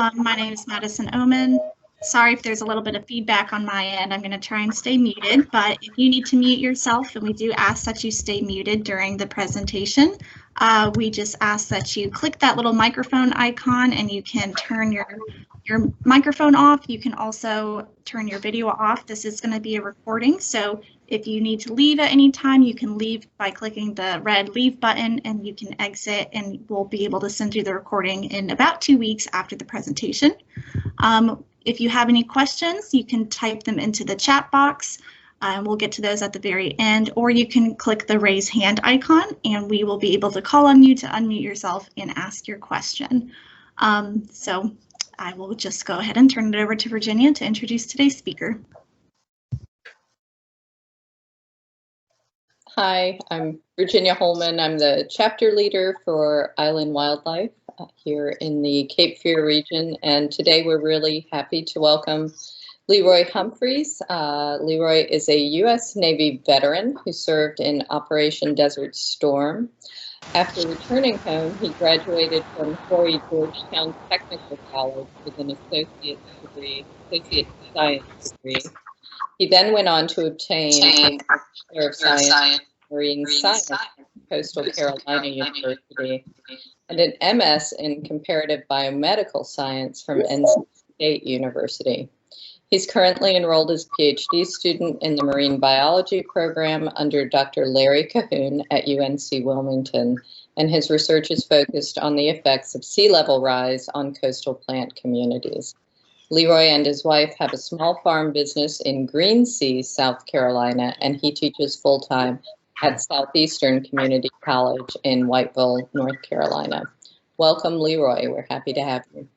My name is Madison Oman. Sorry if there's a little bit of feedback on my end. I'm going to try and stay muted, but if you need to mute yourself, and we do ask that you stay muted during the presentation, we just ask that you click that little microphone icon and you can turn your microphone off. You can also turn your video off. This is going to be a recording, so if you need to leave at any time, you can leave by clicking the red leave button, and you can exit, and we'll be able to send you the recording in about 2 weeks after the presentation. If you have any questions, you can type them into the chat box, and we'll get to those at the very end, or you can click the raise hand icon, and we will be able to call on you to unmute yourself and ask your question. So I will just go ahead and turn it over to Virginia to introduce today's speaker. Hi, I'm Virginia Holman. I'm the chapter leader for Island Wildlife here in the Cape Fear region, and today we're really happy to welcome LeRoy Humphries. LeRoy is a U.S. Navy veteran who served in Operation Desert Storm. After returning home, he graduated from Horry-Georgetown Technical College with an associate science degree. He then went on to obtain a Bachelor of Science in Marine Science from Coastal Carolina University and an MS in Comparative Biomedical Science from NC State University. He's currently enrolled as Ph.D. student in the Marine Biology program under Dr. Larry Cahoon at UNC Wilmington, and his research is focused on the effects of sea level rise on coastal plant communities. LeRoy and his wife have a small farm business in Green Sea, South Carolina, and he teaches full-time at Southeastern Community College in Whiteville, North Carolina. Welcome, LeRoy. We're happy to have you.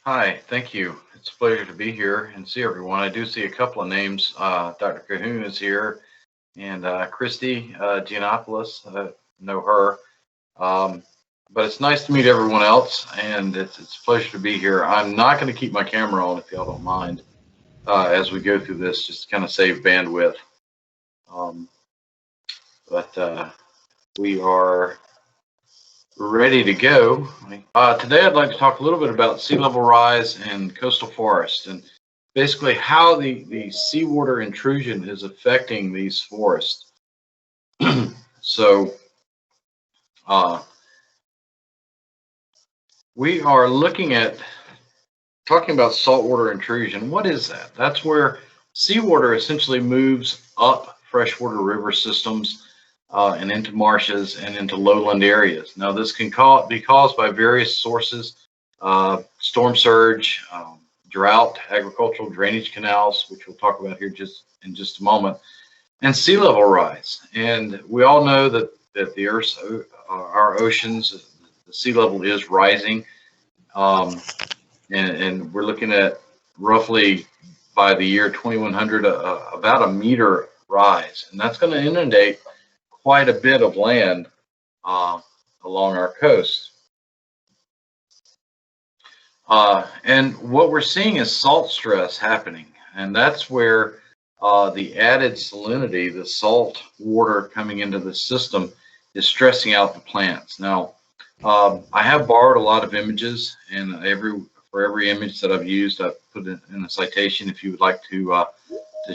Hi, thank you. It's a pleasure to be here and see everyone. I do see a couple of names. Dr. Cahoon is here, and Christy Giannopoulos, know her. But it's nice to meet everyone else, and it's a pleasure to be here. I'm not going to keep my camera on if y'all don't mind as we go through this, just to kind of save bandwidth. But we are ready to go. Today I'd like to talk a little bit about sea level rise and coastal forests, and basically how the seawater intrusion is affecting these forests. So we are looking at talking about saltwater intrusion. What is that? That's where seawater essentially moves up freshwater river systems and into marshes and into lowland areas. Now, this can be caused by various sources: storm surge, drought, agricultural drainage canals, which we'll talk about here in just a moment, and sea level rise. And we all know that the Earth's our oceans, the sea level is rising, and we're looking at roughly by the year 2100 about a meter rise, and that's going to inundate quite a bit of land along our coast. And what we're seeing is salt stress happening, and that's where the added salinity, the salt water coming into the system, is stressing out the plants. Now, I have borrowed a lot of images, and for every image that I've used, I've put it in a citation if you would like to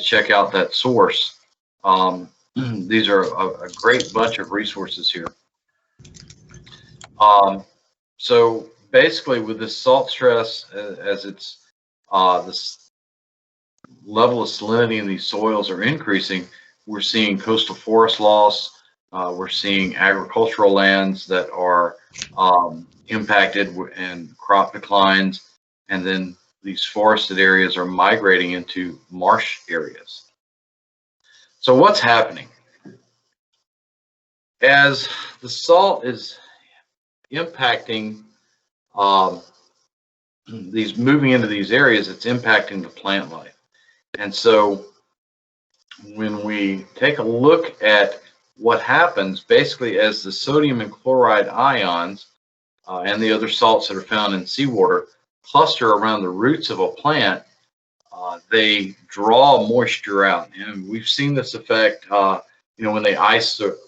check out that source. These are a great bunch of resources here. So basically, with this salt stress, as it's this level of salinity in these soils are increasing, we're seeing coastal forest loss. We're seeing agricultural lands that are impacted and crop declines, and then these forested areas are migrating into marsh areas. So what's happening? As the salt is impacting moving into these areas, it's impacting the plant life. And so when we take a look at what happens, basically, as the sodium and chloride ions and the other salts that are found in seawater cluster around the roots of a plant, they draw moisture out. And we've seen this effect you know, when they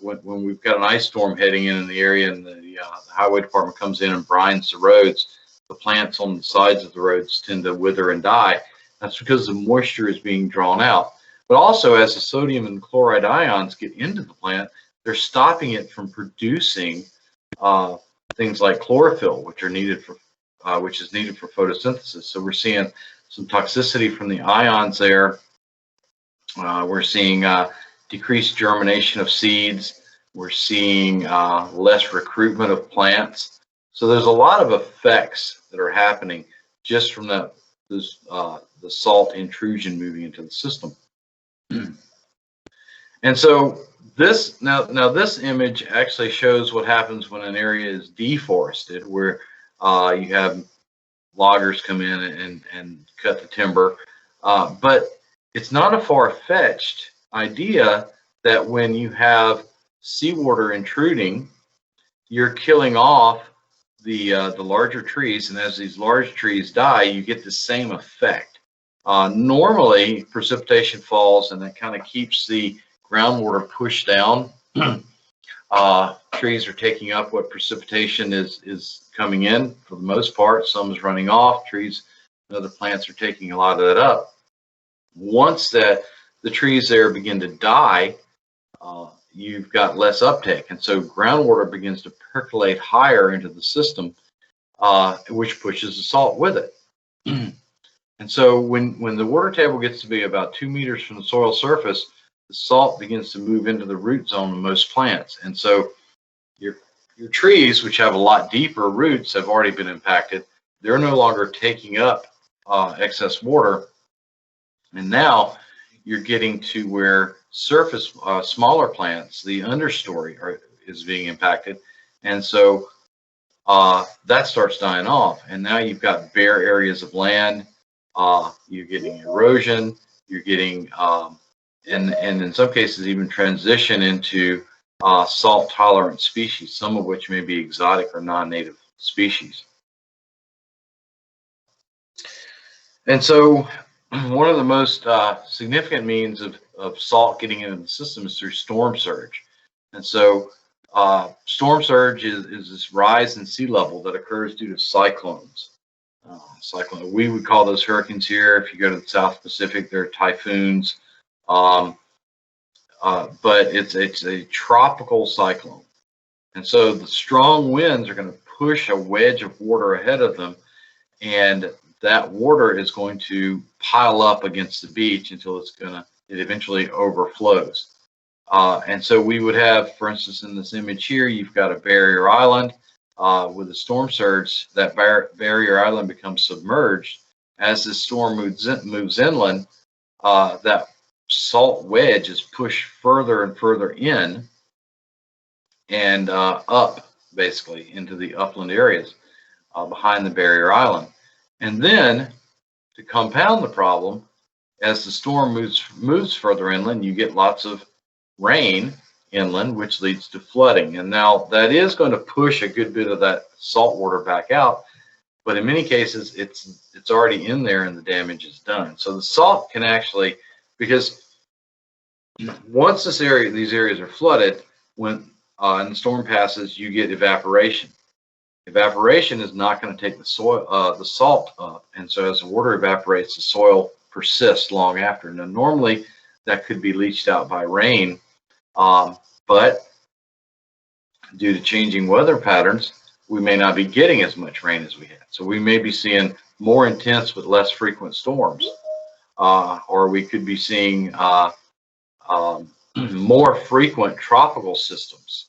when we've got an ice storm heading in the area, and the highway department comes in and brines the roads, the plants on the sides of the roads tend to wither and die. That's because the moisture is being drawn out. But also, as the sodium and chloride ions get into the plant, they're stopping it from producing things like chlorophyll, which is needed for photosynthesis. So we're seeing some toxicity from the ions there. We're seeing decreased germination of seeds. We're seeing less recruitment of plants. So there's a lot of effects that are happening just from the salt intrusion moving into the system. And so this this image actually shows what happens when an area is deforested, where you have loggers come in and cut the timber. But it's not a far-fetched idea that when you have seawater intruding, you're killing off the larger trees, and as these large trees die, you get the same effect. Normally, precipitation falls, and that kind of keeps the groundwater pushed down. Trees are taking up what precipitation is coming in for the most part. Some is running off. Trees and other plants are taking a lot of that up. Once the trees there begin to die, you've got less uptake, and so groundwater begins to percolate higher into the system, which pushes the salt with it. And so when the water table gets to be about 2 meters from the soil surface, the salt begins to move into the root zone of most plants. And so your trees, which have a lot deeper roots, have already been impacted. They're no longer taking up excess water. And now you're getting to where surface, smaller plants, the understory is being impacted. And so that starts dying off. And now you've got bare areas of land. You're getting erosion. You're getting, and in some cases, even transition into salt-tolerant species, some of which may be exotic or non-native species. And so one of the most significant means of salt getting into the system is through storm surge. And so storm surge is this rise in sea level that occurs due to cyclones. We would call those hurricanes here. If you go to the South Pacific, they're typhoons. But it's a tropical cyclone. And so the strong winds are going to push a wedge of water ahead of them, and that water is going to pile up against the beach until it eventually overflows. And so we would have, for instance, in this image here, you've got a barrier island with a storm surge. That barrier island becomes submerged. As the storm moves inland, that salt wedge is pushed further and further in and up, basically, into the upland areas behind the barrier island. And then, to compound the problem, as the storm moves further inland, you get lots of rain inland, which leads to flooding. And now that is going to push a good bit of that salt water back out, but in many cases, it's already in there and the damage is done. So the salt can actually, because once these areas are flooded, when and the storm passes, you get evaporation. Evaporation is not going to take the salt up, and so as the water evaporates, the soil persists long after. Now, normally that could be leached out by rain, but due to changing weather patterns, we may not be getting as much rain as we had. So we may be seeing more intense but less frequent storms, or we could be seeing more frequent tropical systems.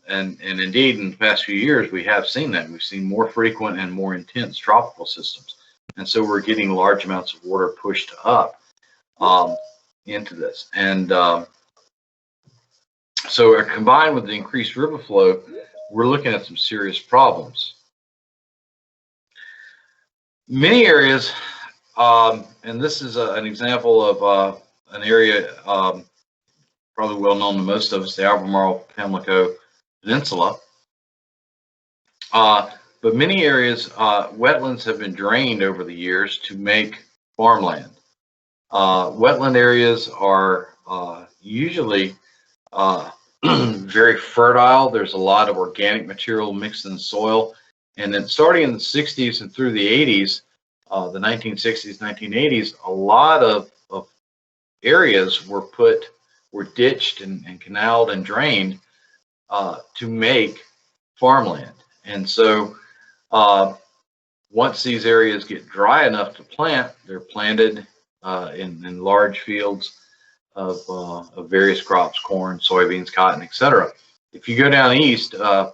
And indeed, in the past few years, we have seen that. We've seen more frequent and more intense tropical systems. And so we're getting large amounts of water pushed up into this. And so combined with the increased river flow, we're looking at some serious problems. Many areas, and this is an example of an area probably well known to most of us, the Albemarle Pamlico Peninsula. But many areas, wetlands have been drained over the years to make farmland. Wetland areas are usually very fertile. There's a lot of organic material mixed in the soil. And then starting in the 60s and through the 80s, the 1960s, 1980s, a lot of areas were ditched and canaled and drained to make farmland. And so once these areas get dry enough to plant, they're planted in large fields of various crops, corn, soybeans, cotton, etc. If you go down east to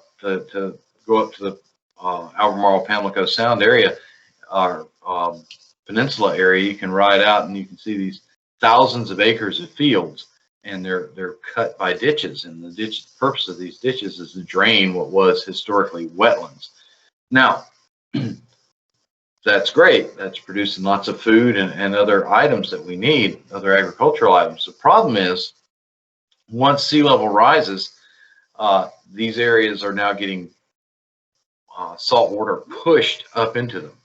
go up to the Albemarle, Pamlico Sound area, our Peninsula area, you can ride out and you can see these thousands of acres of fields, and they're cut by ditches. And the purpose of these ditches is to drain what was historically wetlands. Now, that's great. That's producing lots of food and other items that we need, other agricultural items. The problem is, once sea level rises, these areas are now getting salt water pushed up into them.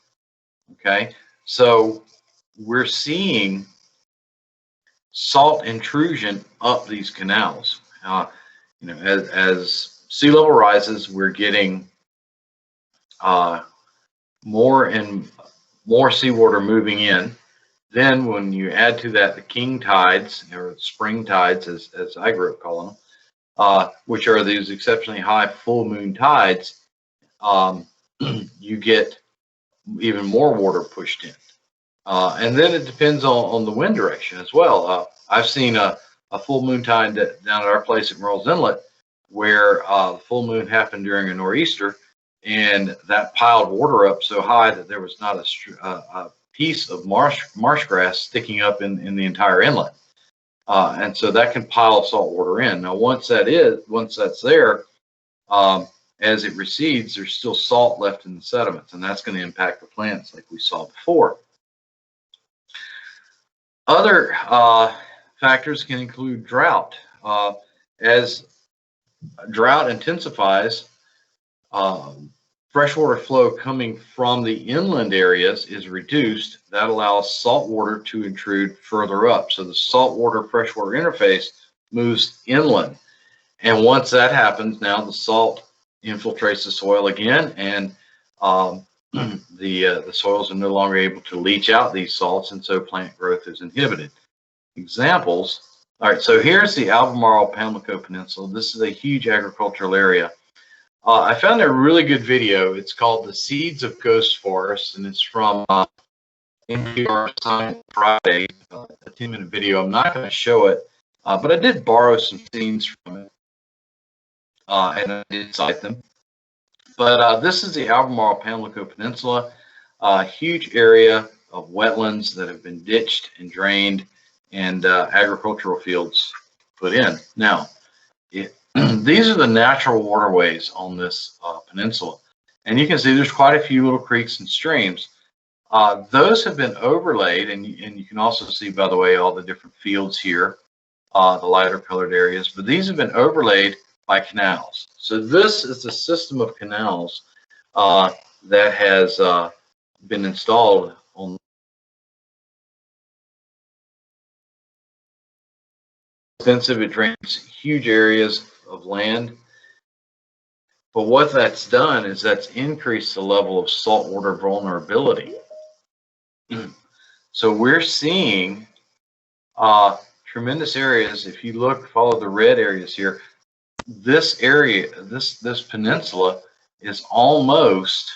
Okay, so we're seeing salt intrusion up these canals. You know, as sea level rises, we're getting more and more seawater moving in. Then when you add to that the king tides, or spring tides as I grew up calling them, which are these exceptionally high full moon tides, you get even more water pushed in. And then it depends on the wind direction as well. I've seen a full moon tide down at our place at Merle's Inlet, where the full moon happened during a nor'easter, and that piled water up so high that there was not a piece of marsh grass sticking up in the entire inlet. And so that can pile salt water in. Now, once that's there, as it recedes, there's still salt left in the sediments, and that's going to impact the plants like we saw before. Other factors can include drought. As drought intensifies, freshwater flow coming from the inland areas is reduced. That allows salt water to intrude further up. So the saltwater freshwater interface moves inland. And once that happens, now the salt infiltrates the soil again, and the soils are no longer able to leach out these salts, and so plant growth is inhibited. Examples. All right, so here's the Albemarle Pamlico Peninsula. This is a huge agricultural area. I found a really good video. It's called The Seeds of Ghost Forests, and it's from NPR Science Friday, a 10-minute video. I'm not going to show it, but I did borrow some scenes from it, and I did cite them. But this is the Albemarle Pamlico Peninsula, a huge area of wetlands that have been ditched and drained, and agricultural fields put in. Now, these are the natural waterways on this peninsula, and you can see there's quite a few little creeks and streams. Those have been overlaid, and you can also see, by the way, all the different fields here, the lighter colored areas, but these have been overlaid by canals. So this is the system of canals that has been installed on extensive. It drains huge areas of land. But what that's done is that's increased the level of saltwater vulnerability. So we're seeing tremendous areas. If you look, follow the red areas here, this area, this peninsula is almost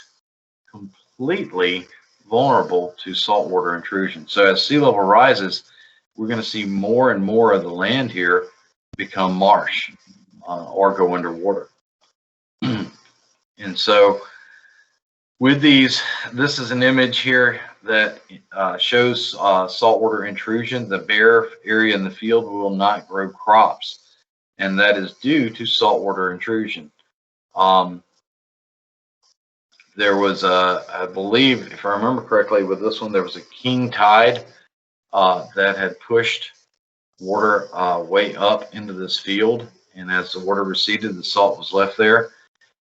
completely vulnerable to saltwater intrusion. So as sea level rises, we're going to see more and more of the land here become marsh or go underwater. And so with these, this is an image here that shows saltwater intrusion. The bare area in the field will not grow crops, and that is due to saltwater intrusion. There was I believe, if I remember correctly, with this one, there was a king tide that had pushed water way up into this field, and as the water receded, the salt was left there,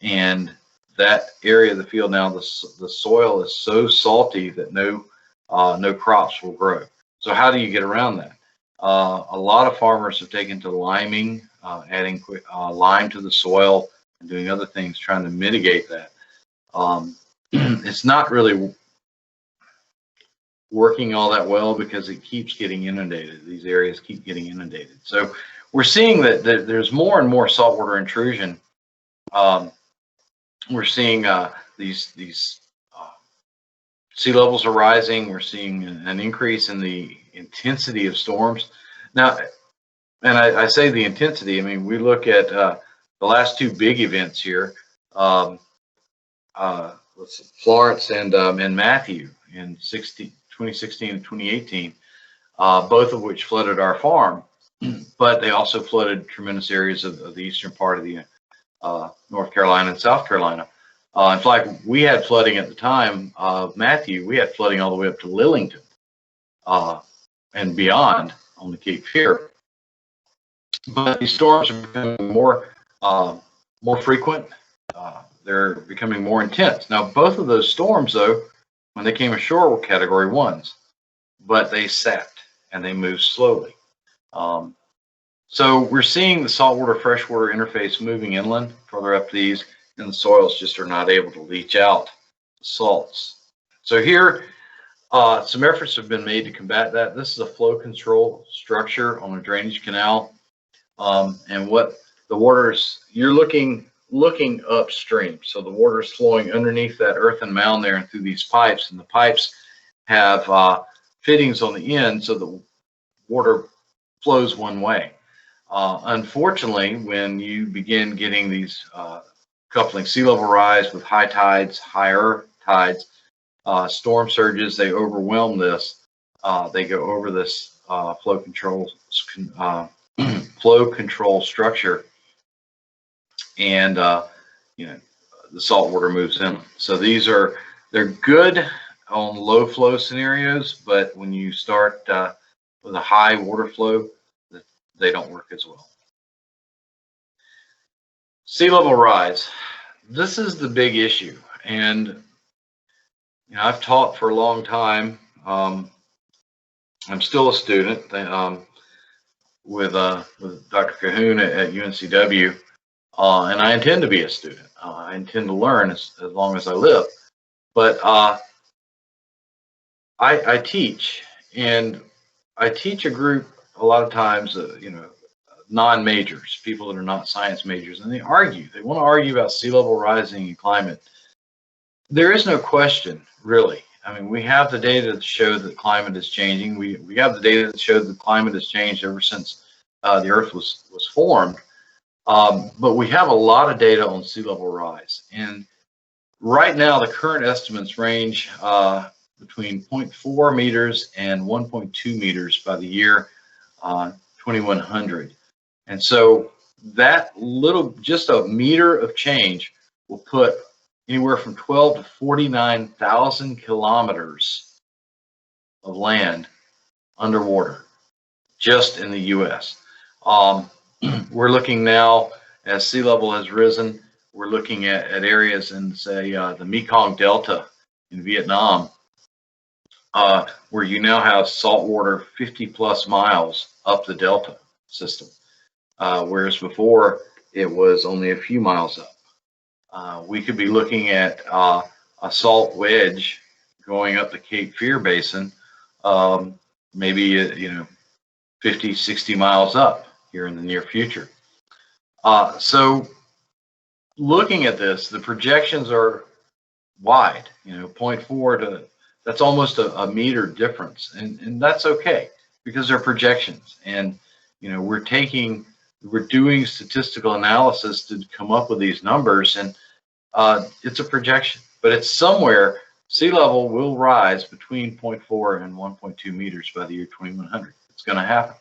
and that area of the field now, the soil is so salty that no crops will grow. So how do you get around that? A lot of farmers have taken to liming adding lime to the soil and doing other things trying to mitigate that. It's not really working all that well because it keeps getting inundated. These areas keep getting inundated. So we're seeing that there's more and more saltwater intrusion. We're seeing these sea levels are rising. We're seeing an increase in the intensity of storms. Now, and I say the intensity, I mean, we look at the last two big events here, Florence and Matthew in 2016 and 2018, both of which flooded our farm, but they also flooded tremendous areas of the eastern part of the North Carolina and South Carolina. In fact, we had flooding at the time of Matthew. We had flooding all the way up to Lillington and beyond on the Cape Fear. But these storms are becoming more frequent. They're becoming more intense. Now, both of those storms, though, when they came ashore, were Category 1s, but they sat and they moved slowly. So we're seeing the saltwater-freshwater interface moving inland further up these, and the soils just are not able to leach out the salts. So here, some efforts have been made to combat that. This is a flow control structure on a drainage canal, and what the water is, you're looking upstream. So the water is flowing underneath that earthen mound there and through these pipes, and the pipes have fittings on the end so the water flows one way. Unfortunately, when you begin getting these coupling sea level rise with high tides, higher tides, storm surges, they overwhelm this. They go over this flow control structure, and you know, the salt water moves in. So they're good on low flow scenarios, but when you start with a high water flow, they don't work as well. Sea level rise. This is the big issue, and you know, I've taught for a long time. I'm still a student with Dr. Cahoon at UNCW, and I intend to be a student. I intend to learn as long as I live. But I teach, and I teach a group a lot of times, you know, non-majors, people that are not science majors, and they want to argue about sea level rising and climate. There is no question, really. I mean, we have the data that show that climate is changing. We have the data that shows that climate has changed ever since the Earth was formed. But we have a lot of data on sea level rise. And right now, the current estimates range between 0.4 meters and 1.2 meters by the year 2100. And so that just a meter of change will put anywhere from 12 to 49,000 kilometers of land underwater, just in the U.S. We're looking now, as sea level has risen, we're looking at areas in, say, the Mekong Delta in Vietnam, where you now have salt water 50 plus miles up the delta system, whereas before it was only a few miles up. We could be looking at a salt wedge going up the Cape Fear Basin, maybe, you know, 50, 60 miles up here in the near future. So looking at this, the projections are wide, you know, 0.4 to, that's almost a meter difference. And that's okay, because they're projections. And, you know, we're doing statistical analysis to come up with these numbers, and it's a projection, but it's somewhere. Sea level will rise between 0.4 and 1.2 meters by the year 2100. It's going to happen,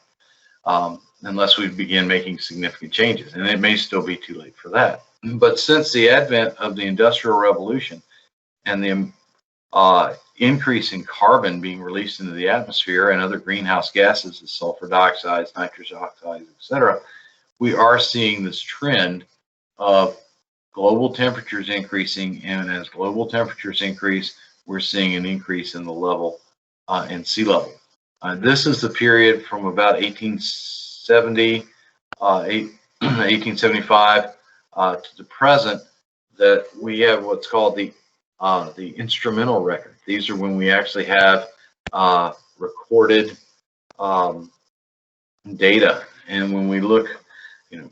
unless we begin making significant changes, and it may still be too late for that. But since the advent of the Industrial Revolution and the increase in carbon being released into the atmosphere and other greenhouse gases, as sulfur dioxides, nitrous oxides, etc., we are seeing this trend of global temperatures increasing, and as global temperatures increase, we're seeing an increase in the level in sea level. This is the period from about 1870 1875 to the present, that we have what's called the instrumental record. These are when we actually have recorded data. And when we look,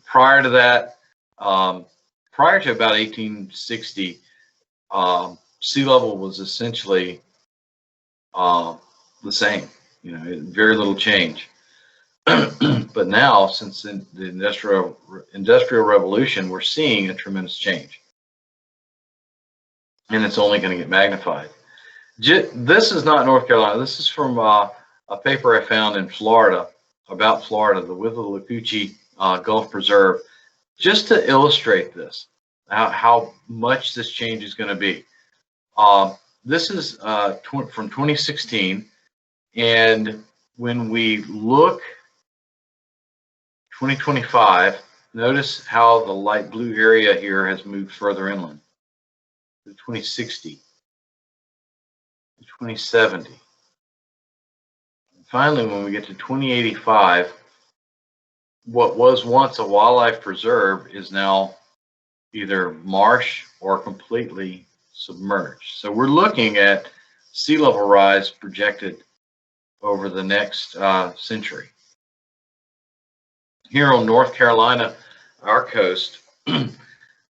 prior to that, prior to about 1860, sea level was essentially the same. Very little change. But now, since the industrial revolution, we're seeing a tremendous change, and it's only going to get magnified. This is not North Carolina. This is from a paper I found in Florida about Florida, the Withlacoochee Gulf Preserve, just to illustrate this, how much this change is going to be. This is from 2016, and when we look 2025, notice how the light blue area here has moved further inland to 2060, 2070. And finally, when we get to 2085, what was once a wildlife preserve is now either marsh or completely submerged. So we're looking at sea level rise projected over the next century. Here on North Carolina, our coast.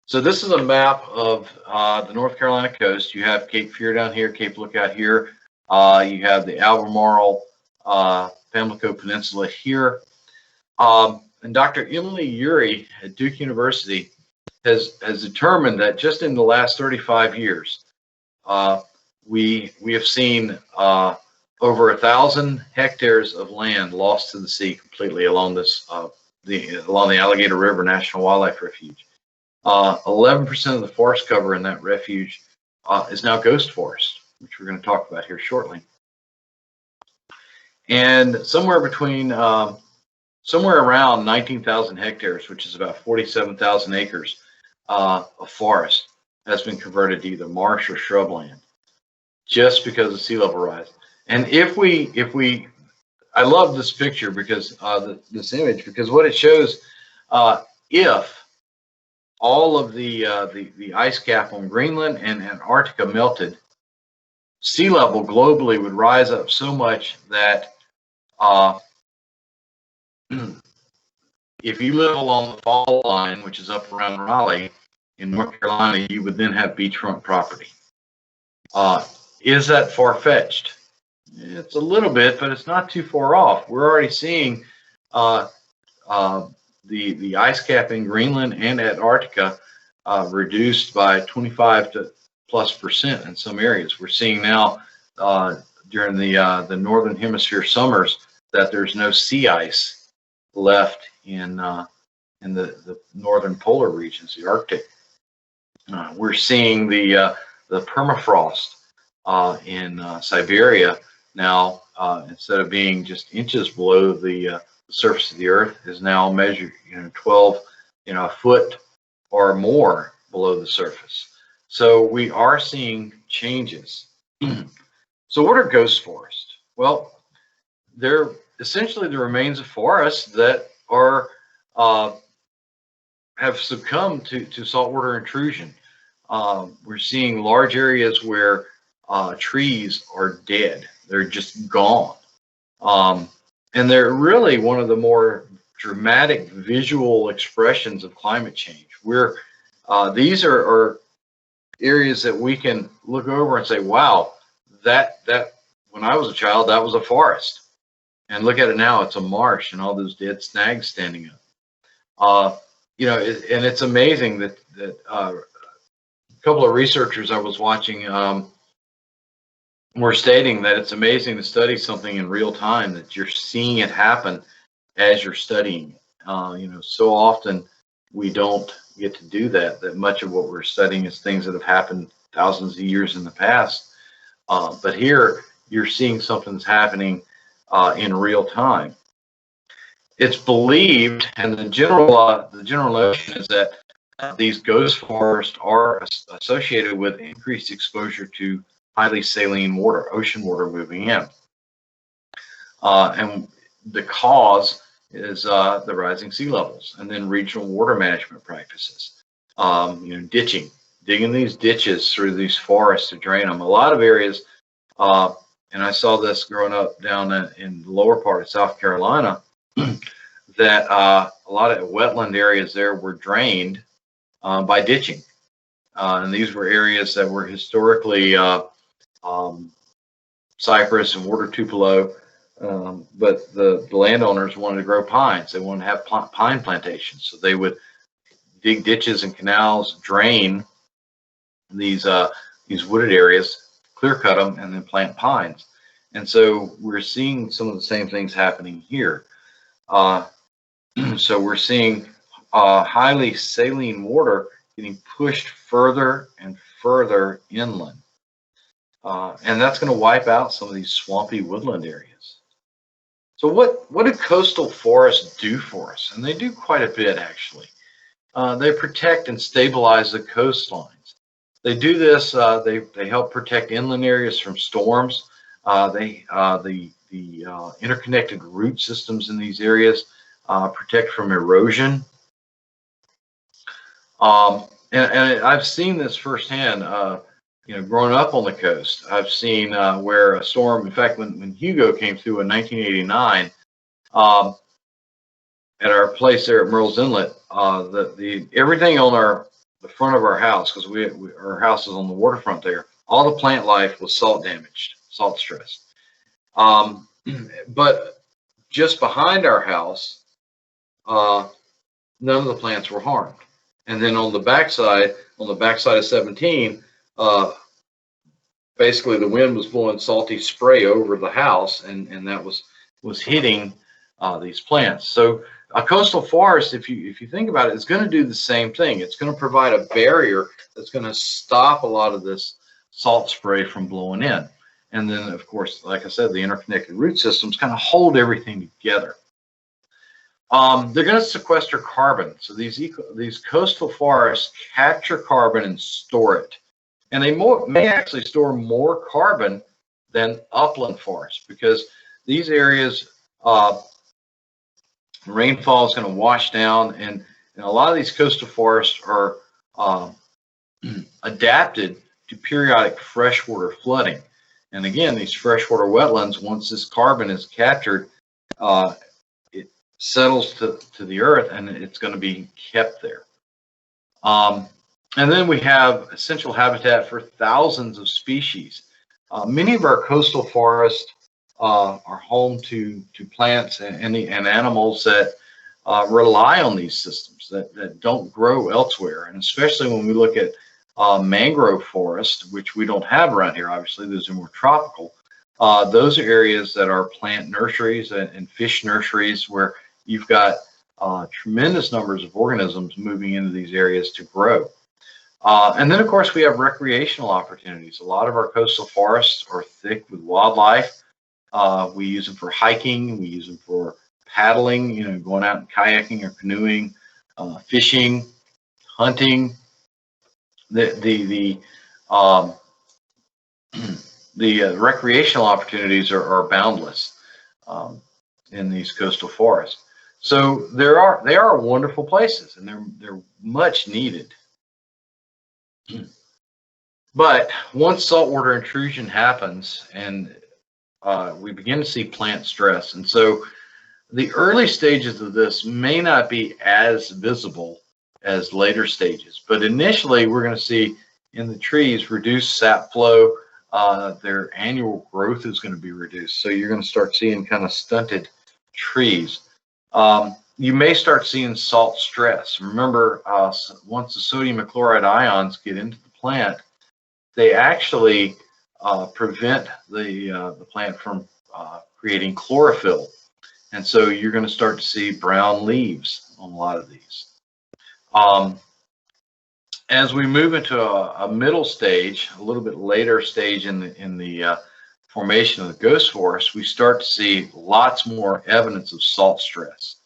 So this is a map of the North Carolina coast. You have Cape Fear down here, Cape Lookout here. You have the Albemarle, Pamlico Peninsula here. And Dr. Emily Urey at Duke University has determined that just in the last 35 years, we have seen over 1,000 hectares of land lost to the sea completely along this along the Alligator River National Wildlife Refuge. 11% of the forest cover in that refuge is now ghost forest, which we're going to talk about here shortly. And somewhere around 19,000 hectares, which is about 47,000 acres of forest, has been converted to either marsh or shrubland, just because of sea level rise. And if we, I love this picture because this image, because what it shows, if all of the ice cap on Greenland and Antarctica melted, sea level globally would rise up so much that if you live along the fall line, which is up around Raleigh in North Carolina, you would then have beachfront property. Is that far-fetched? It's a little bit, but it's not too far off. We're already seeing the ice cap in Greenland and Antarctica reduced by 25+ % in some areas. We're seeing now during the northern hemisphere summers that there's no sea ice left in the northern polar regions, the Arctic. We're seeing the permafrost in Siberia now, instead of being just inches below the surface of the Earth, is now measured 12 a foot or more below the surface. So we are seeing changes. So what are ghost forests? Well, they're essentially the remains of forests that are have succumbed to saltwater intrusion. We're seeing large areas where trees are dead. They're just gone. And they're really one of the more dramatic visual expressions of climate change. These are areas that we can look over and say, wow, that when I was a child, that was a forest. And look at it now, it's a marsh and all those dead snags standing up. And it's amazing that a couple of researchers I was watching were stating that it's amazing to study something in real time, that you're seeing it happen as you're studying it. So often we don't get to do that much of what we're studying is things that have happened thousands of years in the past. But here you're seeing something that's happening in real time. It's believed, and the general notion is that these ghost forests are associated with increased exposure to highly saline water, ocean water moving in. And the cause is the rising sea levels, and then regional water management practices. Ditching, digging these ditches through these forests to drain them. A lot of areas, and I saw this growing up down in the lower part of South Carolina, that a lot of wetland areas there were drained by ditching. And these were areas that were historically cypress and water tupelo, but the landowners wanted to grow pines. They wanted to have pine plantations, so they would dig ditches and canals, drain these wooded areas, clear cut them, and then plant pines. And so we're seeing some of the same things happening here. So we're seeing highly saline water getting pushed further and further inland. And that's going to wipe out some of these swampy woodland areas. So what do coastal forests do for us? And they do quite a bit, actually. They protect and stabilize the coastlines. They do this, they help protect inland areas from storms. The interconnected root systems in these areas protect from erosion. And I've seen this firsthand, growing up on the coast. I've seen where a storm, in fact, when Hugo came through in 1989, at our place there at Merle's Inlet, everything on the front of our house, because our house is on the waterfront there, all the plant life was salt damaged, salt stressed. But just behind our house, none of the plants were harmed. And then on the backside of 17, basically the wind was blowing salty spray over the house, and that was hitting these plants. So a coastal forest, if you think about it, is going to do the same thing. It's going to provide a barrier that's going to stop a lot of this salt spray from blowing in. And then, of course, like I said, the interconnected root systems kind of hold everything together. They're going to sequester carbon. So these coastal forests capture carbon and store it. And they may actually store more carbon than upland forests, because these areas, rainfall is going to wash down, and a lot of these coastal forests are adapted to periodic freshwater flooding. And again, these freshwater wetlands, once this carbon is captured, it settles to the earth, and it's going to be kept there. And then we have essential habitat for thousands of species. Many of our coastal forests are home to plants and animals that rely on these systems, that don't grow elsewhere. And especially when we look at mangrove forest, which we don't have around here, obviously, those are more tropical. Those are areas that are plant nurseries and fish nurseries, where you've got tremendous numbers of organisms moving into these areas to grow. And then, of course, we have recreational opportunities. A lot of our coastal forests are thick with wildlife. We use them for hiking. We use them for paddling, going out and kayaking or canoeing, fishing, hunting. The recreational opportunities are boundless in these coastal forests. So they are wonderful places, and they're much needed. But once saltwater intrusion happens, and we begin to see plant stress, and so the early stages of this may not be as visible as later stages, but initially we're going to see in the trees reduced sap flow. Their annual growth is going to be reduced, so you're going to start seeing kind of stunted trees. You may start seeing salt stress. Remember, once the sodium and chloride ions get into the plant, they actually prevent the plant from creating chlorophyll. And so you're going to start to see brown leaves on a lot of these. As we move into a middle stage, a little bit later stage in the formation of the ghost forest, we start to see lots more evidence of salt stress.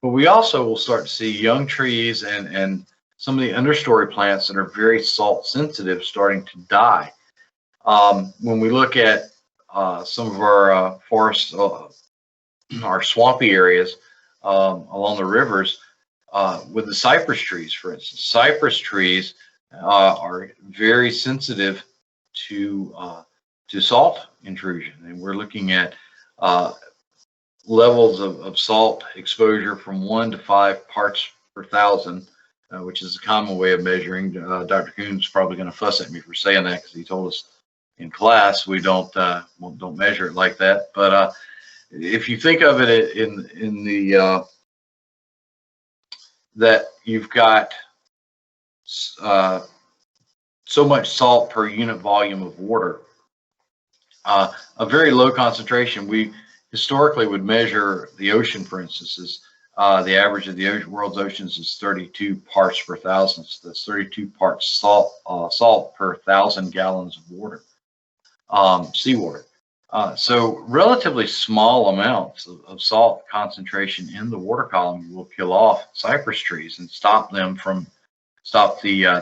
But we also will start to see young trees and some of the understory plants that are very salt sensitive starting to die. When we look at some of our forests, our swampy areas, along the rivers with the cypress trees, for instance. Cypress trees are very sensitive to salt intrusion, and we're looking at levels of salt exposure from 1 to 5 parts per thousand, which is a common way of measuring. Dr. Cahoon's probably going to fuss at me for saying that because he told us in class we don't measure it like that. But if you think of it in the that you've got so much salt per unit volume of water, a very low concentration. We historically would measure the ocean, for instance, is the average of the world's oceans is 32 parts per thousand. So that's 32 parts salt per 1,000 gallons of water, seawater. So relatively small amounts of salt concentration in the water column will kill off cypress trees and stop the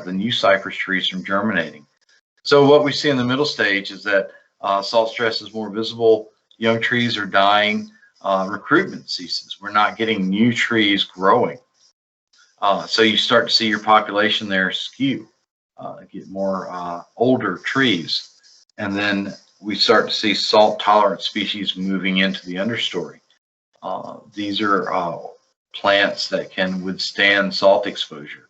new cypress trees from germinating. So what we see in the middle stage is that salt stress is more visible. Young trees are dying. Recruitment ceases. We're not getting new trees growing. So you start to see your population there skew, get more older trees. And then we start to see salt-tolerant species moving into the understory. These are plants that can withstand salt exposure.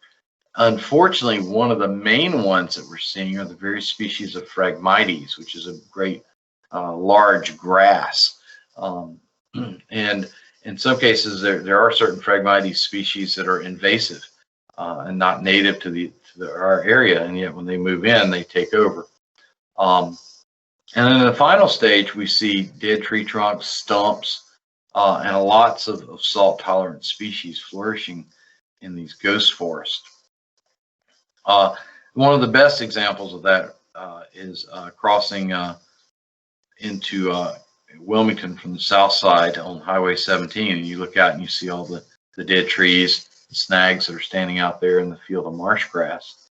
Unfortunately, one of the main ones that we're seeing are the various species of Phragmites, which is a great large grass. And in some cases, there are certain Phragmites species that are invasive and not native to our area, and yet when they move in, they take over. And then in the final stage, we see dead tree trunks, stumps, and lots of salt-tolerant species flourishing in these ghost forests. One of the best examples of that is crossing into Wilmington from the south side on Highway 17, and you look out and you see all the dead trees, the snags that are standing out there in the field of marsh grass.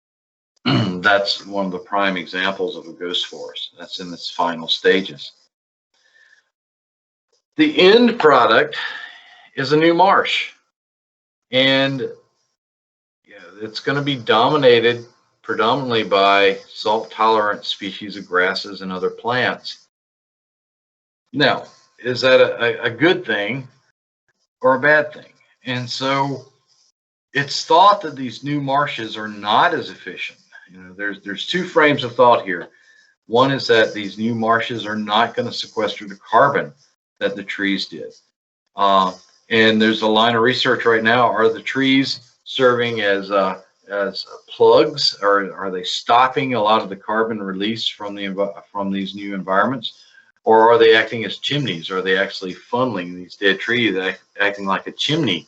That's one of the prime examples of a ghost forest. That's in its final stages. The end product is a new marsh, and it's going to be dominated predominantly by salt-tolerant species of grasses and other plants. Now, is that a good thing or a bad thing? And so it's thought that these new marshes are not as efficient. There's two frames of thought here. One is that these new marshes are not going to sequester the carbon that the trees did. And there's a line of research right now. Are the trees serving as plugs, or are they stopping a lot of the carbon release from these new environments? Or are they acting as chimneys? Are they actually funneling these dead trees, acting like a chimney,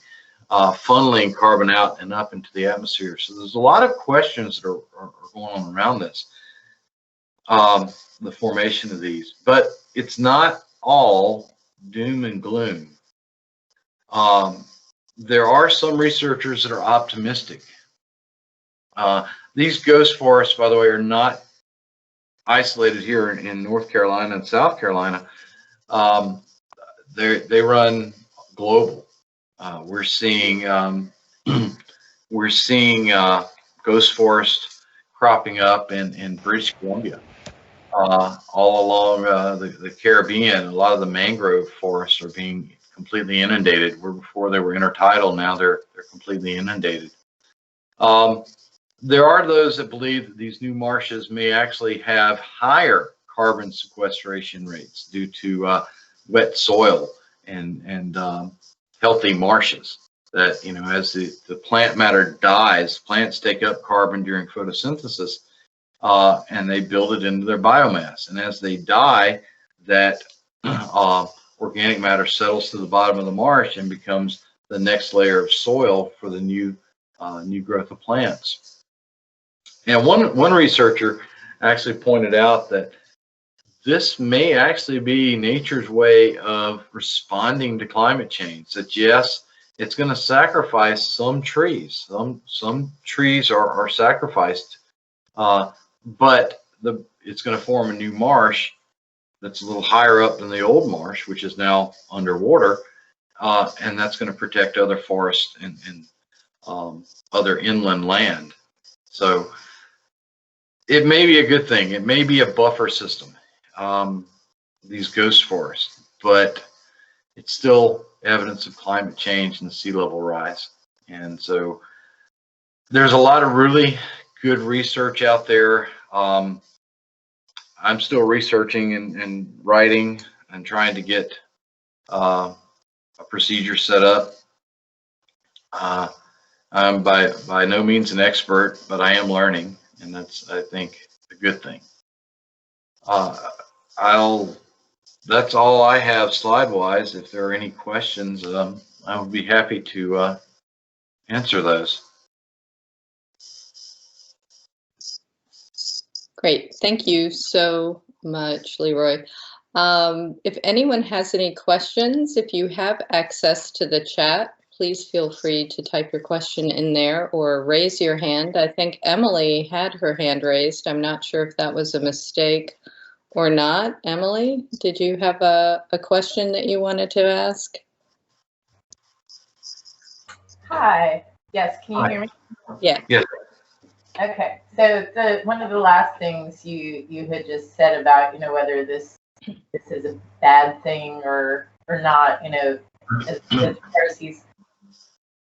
funneling carbon out and up into the atmosphere? So there's a lot of questions that are going on around this, the formation of these. But it's not all doom and gloom. There are some researchers that are optimistic. These ghost forests, by the way, are not isolated here in North Carolina and South Carolina. They run global. We're seeing ghost forests cropping up in British Columbia, all along the Caribbean. A lot of the mangrove forests are being completely inundated. Where before they were intertidal, now they're completely inundated. There are those that believe that these new marshes may actually have higher carbon sequestration rates due to wet soil and healthy marshes. That, as the plant matter dies, plants take up carbon during photosynthesis and they build it into their biomass. And as they die, that organic matter settles to the bottom of the marsh and becomes the next layer of soil for the new growth of plants. And one researcher actually pointed out that this may actually be nature's way of responding to climate change. That yes, it's going to sacrifice some trees. Some trees are sacrificed, but it's going to form a new marsh that's a little higher up than the old marsh, which is now underwater. and that's going to protect other forests and other inland land. So it may be a good thing. It may be a buffer system, these ghost forests, but it's still evidence of climate change and the sea level rise. And so there's a lot of really good research out there. I'm still researching and writing and trying to get a procedure set up. I'm by no means an expert, but I am learning, and that's, I think, a good thing. That's all I have slide-wise. If there are any questions, I would be happy to answer those. Great, thank you so much, LeRoy. If anyone has any questions, if you have access to the chat, please feel free to type your question in there or raise your hand. I think Emily had her hand raised. I'm not sure if that was a mistake or not. Emily, did you have a question that you wanted to ask? Hi. Yes, can you hear me? Yeah. Yes. Okay. So one of the last things you had just said about, you know, whether this is a bad thing or not, you know, as far as these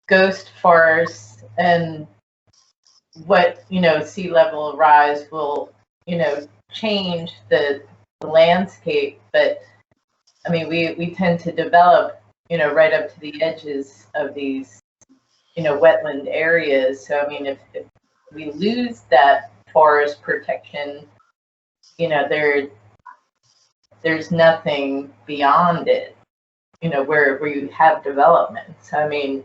ghost forests and what, you know, sea level rise will, you know, change the landscape. But I mean, we tend to develop, you know, right up to the edges of these, you know, wetland areas. So I mean, if we lose that forest protection, you know, there's nothing beyond it, you know, where you have development. So I mean,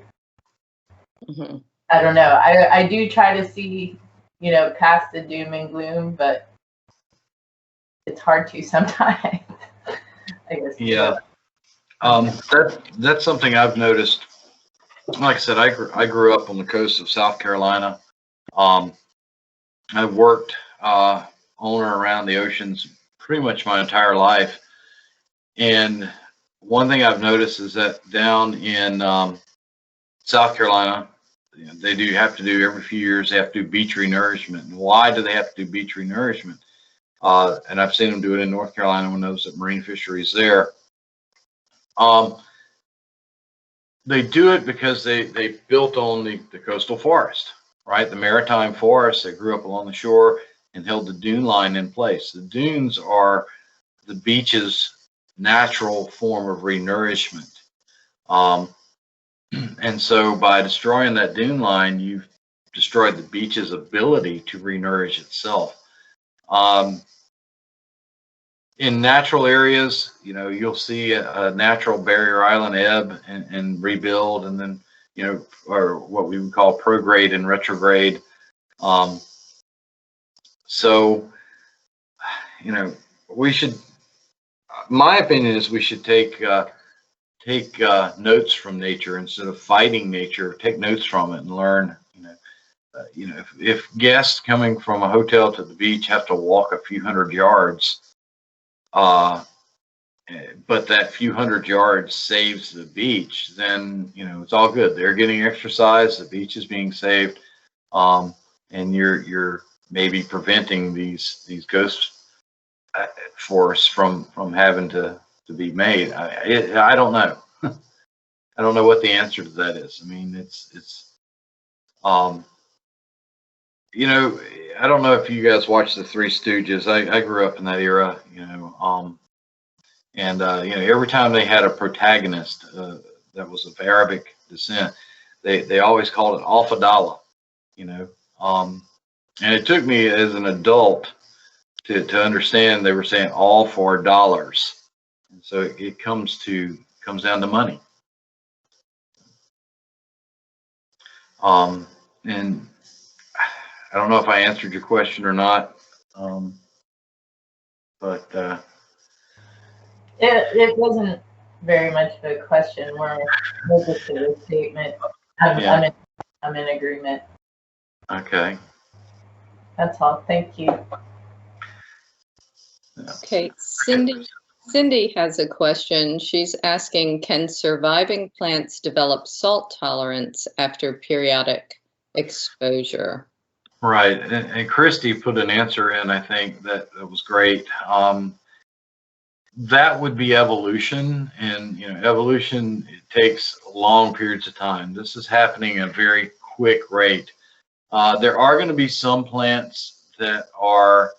I don't know. I do try to see, you know, past the doom and gloom, but it's hard to sometimes. I guess. Yeah. That's something I've noticed. Like I said, I grew up on the coast of South Carolina. I've worked on or around the oceans pretty much my entire life. And one thing I've noticed is that down in South Carolina, you know, they do have to do every few years, they have to do beach renourishment. And why do they have to do beach renourishment? And I've seen them do it in North Carolina when I was at marine fisheries there. They do it because they built on the coastal forest, right? The maritime forest that grew up along the shore and held the dune line in place. The dunes are the beach's natural form of renourishment. And so by destroying that dune line, you've destroyed the beach's ability to renourish itself. In natural areas, you know, you'll see a natural barrier island ebb and rebuild, and then, you know, or what we would call prograde and retrograde. So, you know, we should, my opinion is we should take notes from nature instead of fighting nature. Take notes from it and learn. You know, if guests coming from a hotel to the beach have to walk a few hundred yards, but that few hundred yards saves the beach, then, you know, it's all good. They're getting exercise, the beach is being saved, and you're maybe preventing these ghost forests from having to be made. I don't know. I don't know what the answer to that is. I mean, it's you know, I don't know if you guys watched the Three Stooges. I grew up in that era, you know, and you know, every time they had a protagonist that was of Arabic descent, they always called it Al-Fadala, you know, and it took me as an adult to understand they were saying all for dollars, and so it comes down to money. And I don't know if I answered your question or not, but it wasn't very much of a question, more just a statement. I'm in agreement. Okay. That's all. Thank you. Okay, Cindy Cindy has a question. She's asking, can surviving plants develop salt tolerance after periodic exposure? Right, and Christy put an answer in, I think, that was great. That would be evolution, and evolution, it takes long periods of time. This is happening at a very quick rate. There are going to be some plants that are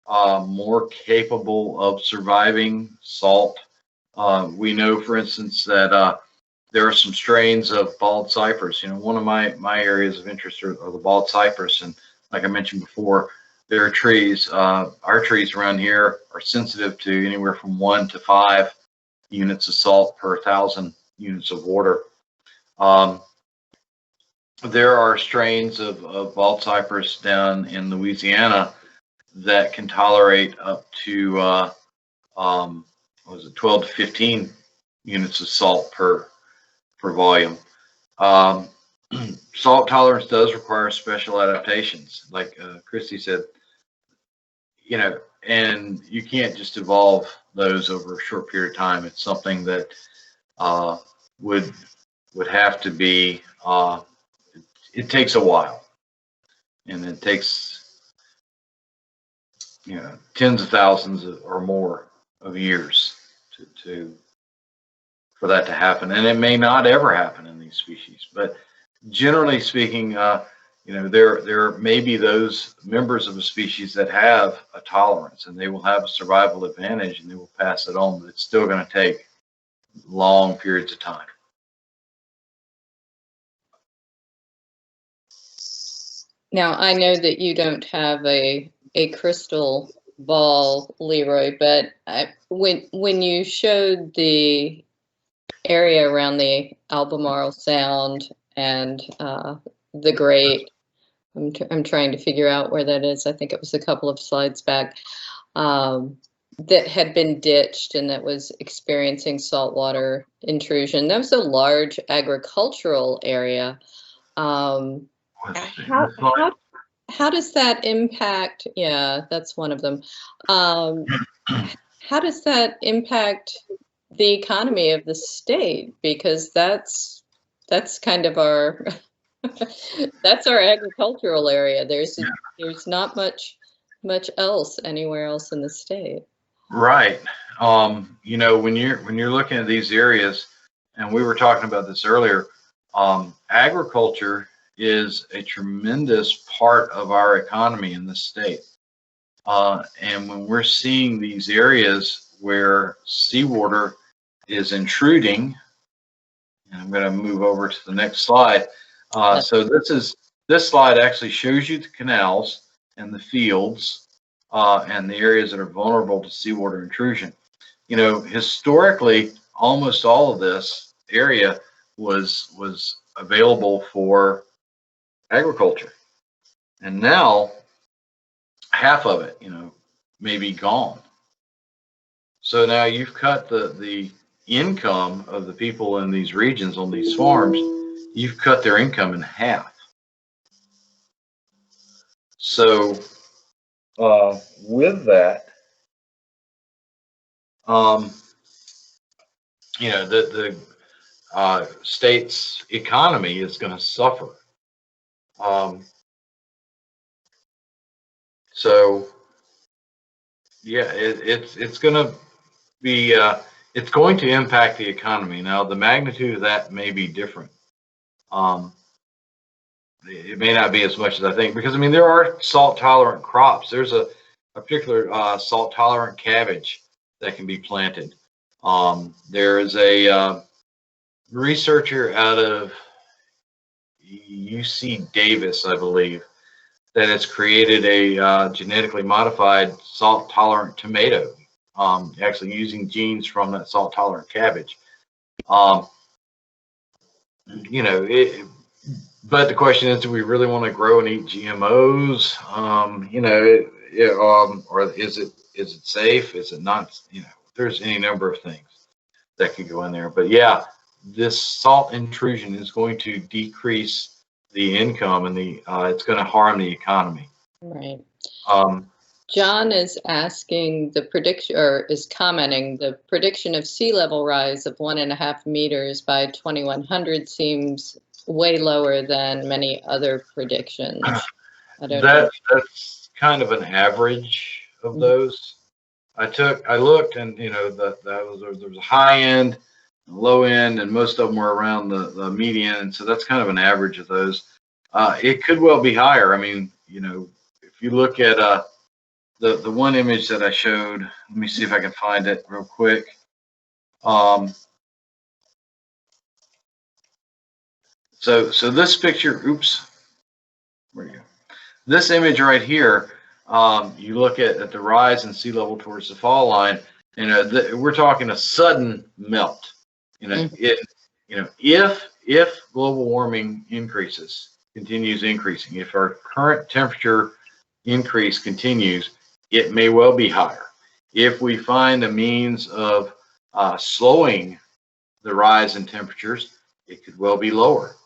more capable of surviving salt. We know, for instance, that there are some strains of bald cypress. One of my areas of interest are the bald cypress, and like I mentioned before, there are trees. Our trees around here are sensitive to anywhere from 1 to 5 units of salt per 1,000 units of water. There are strains of bald cypress down in Louisiana that can tolerate up to 12 to 15 units of salt per volume. Salt tolerance does require special adaptations, like Christy said, and you can't just evolve those over a short period of time. It's something that would have to be, it takes a while, and it takes tens of thousands or more of years for that to happen, and it may not ever happen in these species. But generally speaking, there may be those members of a species that have a tolerance, and they will have a survival advantage, and they will pass it on. But it's still going to take long periods of time. Now, I know that you don't have a crystal ball, LeRoy, but when you showed the area around the Albemarle Sound and the Great, I'm trying to figure out where that is. I think it was a couple of slides back, that had been ditched and that was experiencing saltwater intrusion. That was a large agricultural area. How does that impact? Yeah, that's one of them. How does that impact the economy of the state? Because that's kind of our that's our agricultural area. There's not much else anywhere else in the state. Right. When you're looking at these areas, and we were talking about this earlier, agriculture is a tremendous part of our economy in the state. And when we're seeing these areas where seawater is intruding, and I'm going to move over to the next slide. So this slide actually shows you the canals and the fields and the areas that are vulnerable to seawater intrusion. Historically, almost all of this area was available for agriculture, and now half of it, may be gone. So now you've cut the income of the people in these regions on these farms. You've cut their income in half. So with that, the state's economy is going to suffer. So yeah, it's going to be it's going to impact the economy. Now, the magnitude of that may be different. It may not be as much as I think, because there are salt tolerant crops. There's a particular salt tolerant cabbage that can be planted. There is a researcher out of UC Davis, I believe, that has created a genetically modified salt tolerant tomato, actually using genes from that salt tolerant cabbage. But the question is, do we really want to grow and eat GMOs? Or is it safe? Is it not? There's any number of things that could go in there. But yeah, this salt intrusion is going to decrease the income, and it's going to harm the economy. Right. John is asking the prediction, or is commenting, the prediction of sea level rise of 1.5 meters by 2100 seems way lower than many other predictions. I don't know. That's kind of an average of those. I looked, and you know, there was a high end, low end, and most of them were around the median, and so that's kind of an average of those. It could well be higher. I mean, you know, if you look at the one image that I showed, let me see if I can find it real quick. So this picture, oops, where you go? This image right here, you look at the rise in sea level towards the fall line. You know, we're talking a sudden melt. You know, if global warming continues increasing, if our current temperature increase continues, it may well be higher. If we find a means of slowing the rise in temperatures, it could well be lower.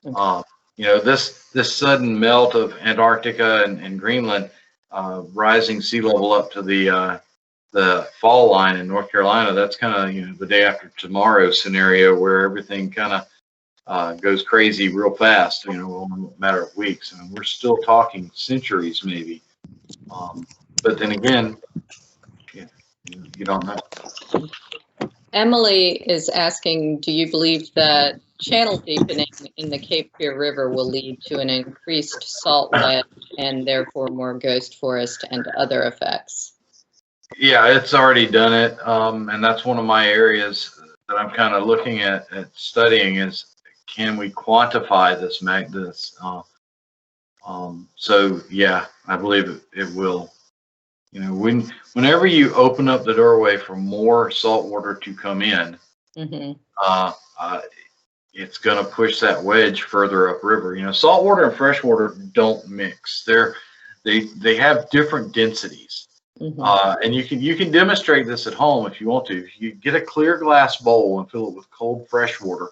Okay. You know, this sudden melt of Antarctica and Greenland, rising sea level up to the fall line in North Carolina, that's kind of, you know, the day after tomorrow scenario where everything kind of goes crazy real fast, you know, in a matter of weeks. I mean, we're still talking centuries maybe. But then again, you don't know. Emily is asking, do you believe that channel deepening in the Cape Fear River will lead to an increased salt wedge and therefore more ghost forest and other effects? Yeah, it's already done it. And that's one of my areas that I'm kind of looking at studying is, can we quantify this so yeah, I believe it will. You know, whenever you open up the doorway for more salt water to come in, it's going to push that wedge further upriver. You know, salt water and fresh water don't mix. They have different densities, and you can demonstrate this at home if you want to. If you get a clear glass bowl and fill it with cold fresh water,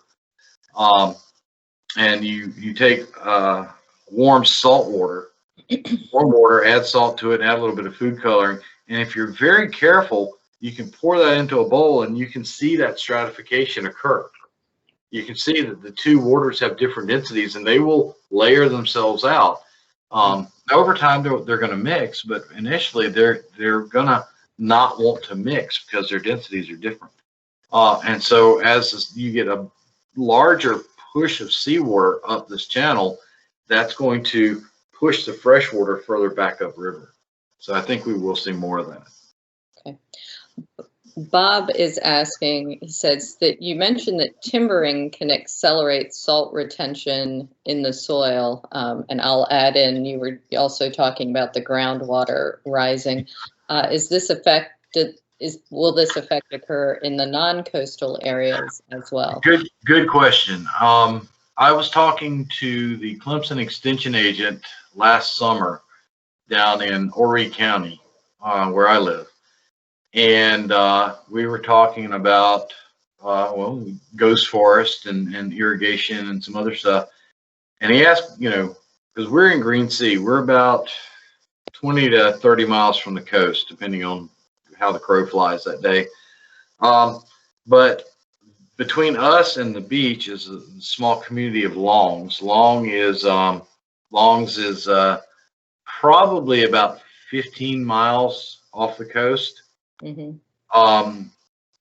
and you take warm salt water. Warm water, add salt to it, add a little bit of food coloring, and if you're very careful, you can pour that into a bowl and you can see that stratification occur. You can see that the two waters have different densities and they will layer themselves out. Over time, they're going to mix, but initially they're going to not want to mix because their densities are different. And so as you get a larger push of seawater up this channel, that's going to push the freshwater further back upriver. So I think we will see more of that. Okay. Bob is asking, he says that you mentioned that timbering can accelerate salt retention in the soil. And I'll add in, you were also talking about the groundwater rising. Will this effect occur in the non-coastal areas as well? Good question. I was talking to the Clemson extension agent last summer down in Horry County, where I live. And we were talking about, ghost forest and irrigation and some other stuff. And he asked, you know, because we're in Green Sea, we're about 20 to 30 miles from the coast, depending on how the crow flies that day. But between us and the beach is a small community of Longs. Longs is probably about 15 miles off the coast. And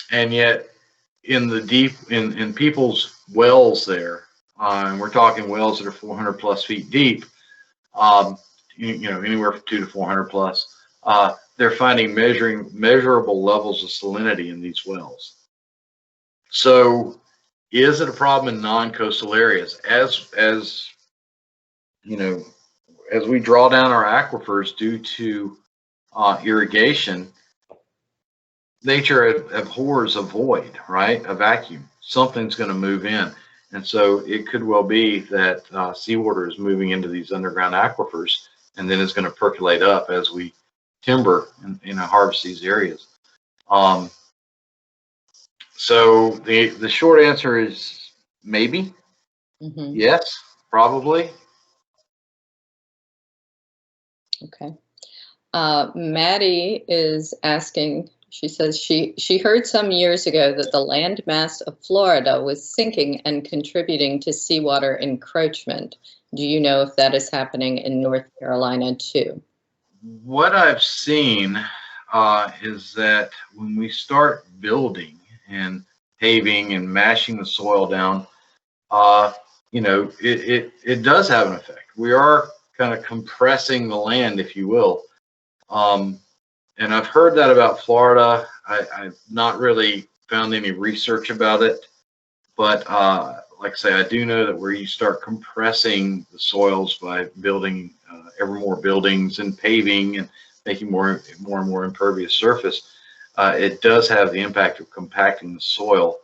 yet in the in people's wells there, and we're talking wells that are 400 plus feet deep, you know, anywhere from 200 to 400 plus, they're finding measurable levels of salinity in these wells. So is it a problem in non-coastal areas? As you know, as we draw down our aquifers due to irrigation, nature abhors a void, right? A vacuum. Something's going to move in. And so it could well be that seawater is moving into these underground aquifers and then it's going to percolate up as we timber and harvest these areas. So the short answer is maybe. Yes, probably. Okay. Maddie is asking, she says she heard some years ago that the landmass of Florida was sinking and contributing to seawater encroachment. Do you know if that is happening in North Carolina too? What I've seen is that when we start building and paving and mashing the soil down, you know, it does have an effect. We are kind of compressing the land, if you will. And I've heard that about Florida. I've not really found any research about it, but like I say, I do know that where you start compressing the soils by building ever more buildings and paving and making more and more impervious surface, it does have the impact of compacting the soil.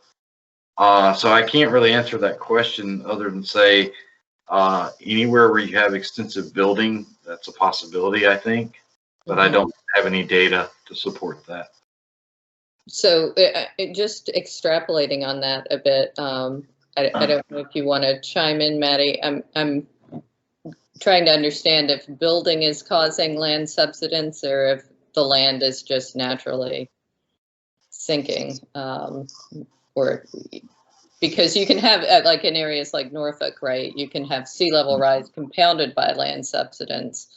So I can't really answer that question other than say anywhere where you have extensive building, that's a possibility, I think, but I don't have any data to support that. So just extrapolating on that a bit, I don't know if you want to chime in, Maddie. I'm trying to understand if building is causing land subsidence or if the land is just naturally sinking, or because you can have, like in areas like Norfolk, right, you can have sea level rise compounded by land subsidence,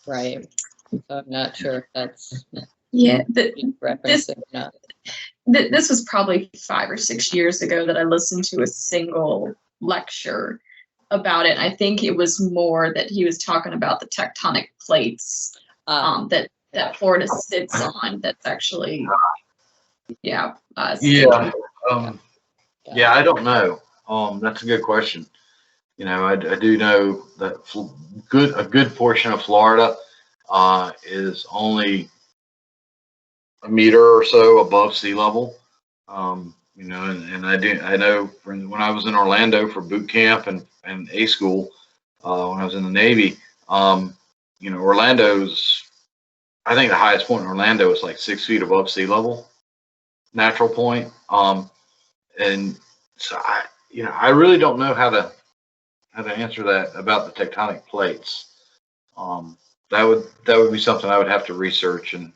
right? So I'm not sure if that's referencing or not. This was probably 5 or 6 years ago that I listened to a single lecture about it. I think it was more that he was talking about the tectonic plates that Florida sits on. That's actually, yeah. Yeah, I don't know. That's a good question. You know, I do know that a good portion of Florida is only a meter or so above sea level. You know, and I know when I was in Orlando for boot camp and A school, when I was in the Navy, you know, I think the highest point in Orlando is like 6 feet above sea level, natural point. And so I really don't know how to answer that about the tectonic plates. That would be something I would have to research and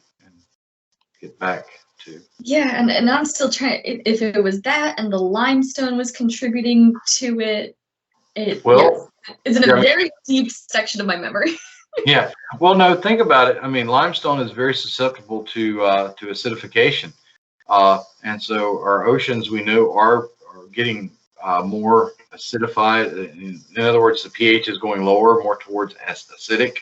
get back to. Yeah, and I'm still trying, if it was that and the limestone was contributing to it, it's in a very deep section of my memory. Yeah, well, no, think about it. I mean, limestone is very susceptible to acidification, and so our oceans, we know, are getting more acidified. In other words, the pH is going lower, more towards acidic.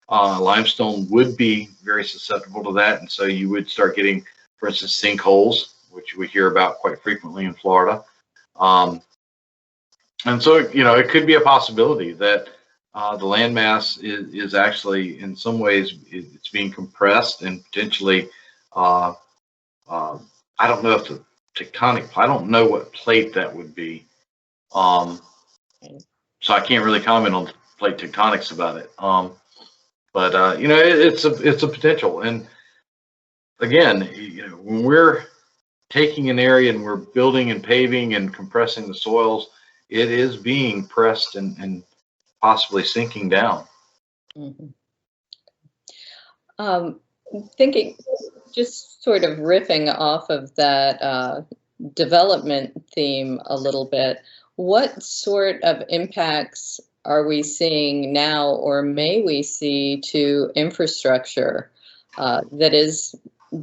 Limestone would be very susceptible to that, and so you would start getting, for instance, sinkholes, which we hear about quite frequently in Florida. And so, you know, it could be a possibility that the landmass is actually, in some ways, it's being compressed and potentially, I don't know if the tectonic, I don't know what plate that would be. So I can't really comment on plate tectonics about it. But you know, it's a potential. And again, you know, when we're taking an area and we're building and paving and compressing the soils, it is being pressed and possibly sinking down. Thinking, just sort of riffing off of that development theme a little bit, what sort of impacts are we seeing now, or may we see, to infrastructure that is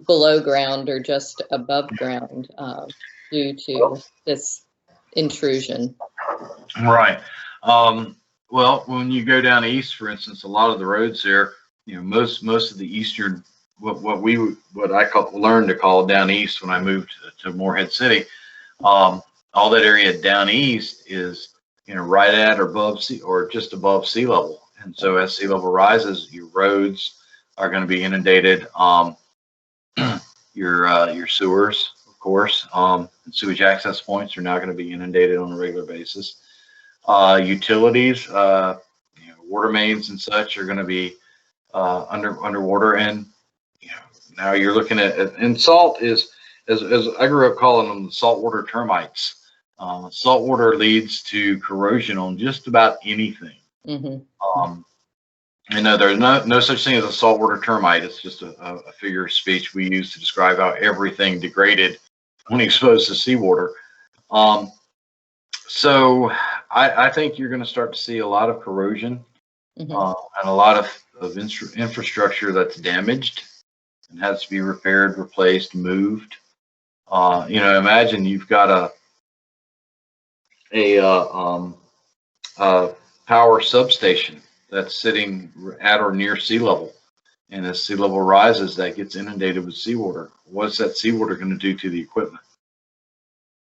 below ground or just above ground due to this intrusion? Right. Well, when you go down east, for instance, a lot of the roads there, you know, most of the eastern, what I learned to call down east when I moved to Morehead City, all that area down east is, you know, right at or above sea or just above sea level. And so as sea level rises, your roads are going to be inundated. Your sewers, of course, and sewage access points are now going to be inundated on a regular basis. Utilities, you know, water mains and such are going to be underwater, and you know, now you're looking at, and salt is, as I grew up calling them, the saltwater termites. Salt water leads to corrosion on just about anything. And no, there's no such thing as a saltwater termite. It's just a figure of speech we use to describe how everything degraded when exposed to seawater. So I think you're going to start to see a lot of corrosion and a lot of infrastructure that's damaged and has to be repaired, replaced, moved. You know, imagine you've got a power substation that's sitting at or near sea level, and as sea level rises, that gets inundated with seawater. What's that seawater going to do to the equipment?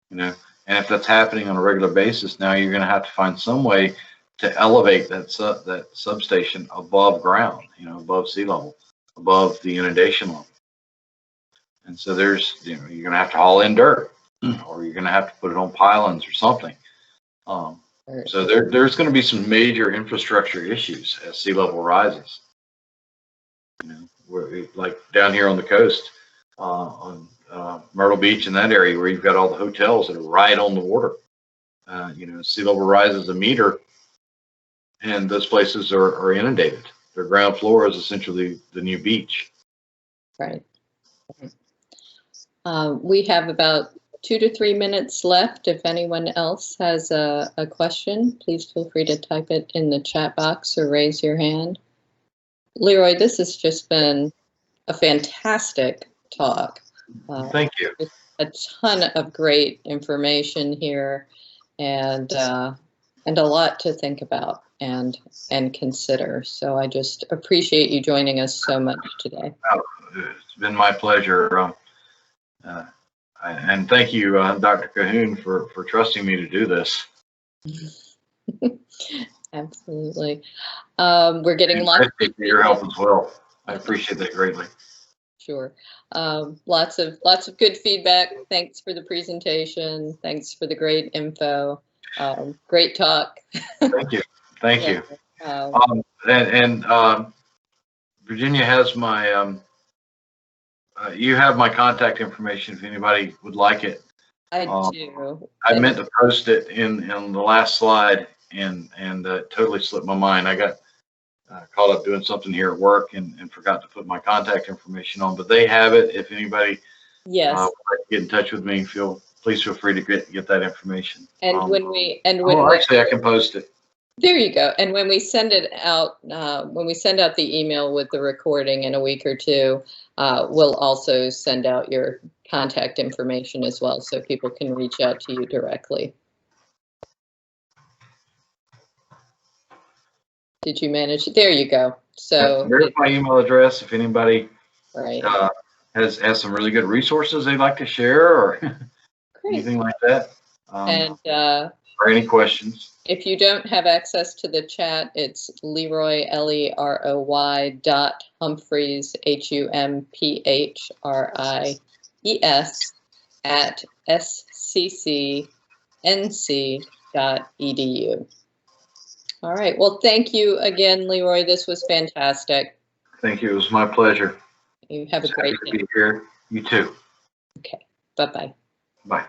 You know, and if that's happening on a regular basis, now you're going to have to find some way to elevate that substation above ground, you know, above sea level, above the inundation level. And so there's, you know, you're going to have to haul in dirt, or you're going to have to put it on pylons or something. So there's going to be some major infrastructure issues as sea level rises. You know, like down here on the coast, on Myrtle Beach and that area, where you've got all the hotels that are right on the water. You know, sea level rises a meter, and those places are inundated. Their ground floor is essentially the new beach. Right. We have about 2 to 3 minutes left. If anyone else has a question, please feel free to type it in the chat box or raise your hand. LeRoy, this has just been a fantastic talk. Thank you. A ton of great information here, and a lot to think about and consider. So I just appreciate you joining us so much today. It's been my pleasure. And thank you, Dr. Cahoon, for trusting me to do this. Absolutely. We're getting lots of your help as well. I appreciate that greatly. Sure. Lots of good feedback. Thanks for the presentation. Thanks for the great info. Great talk. Thank you. Thank you. Virginia has my you have my contact information if anybody would like it. I do. I meant to post it in the last slide, and totally slipped my mind. I got caught up doing something here at work and forgot to put my contact information on. But they have it. If anybody would like to get in touch with me, please feel free to get that information. And actually, I can post it. There you go. And when we send it out, when we send out the email with the recording in a week or two, we'll also send out your contact information as well, so people can reach out to you directly. Did you manage? There you go. So there's my email address. If anybody right. has some really good resources they'd like to share, or anything like that, or any questions. If you don't have access to the chat, it's LeRoy, LeRoy .Humphries, HUMPHRIES at sccnc.edu. All right. Well, thank you again, LeRoy. This was fantastic. Thank you. It was my pleasure. You have a great day. Be here. You too. Okay. Bye-bye. Bye.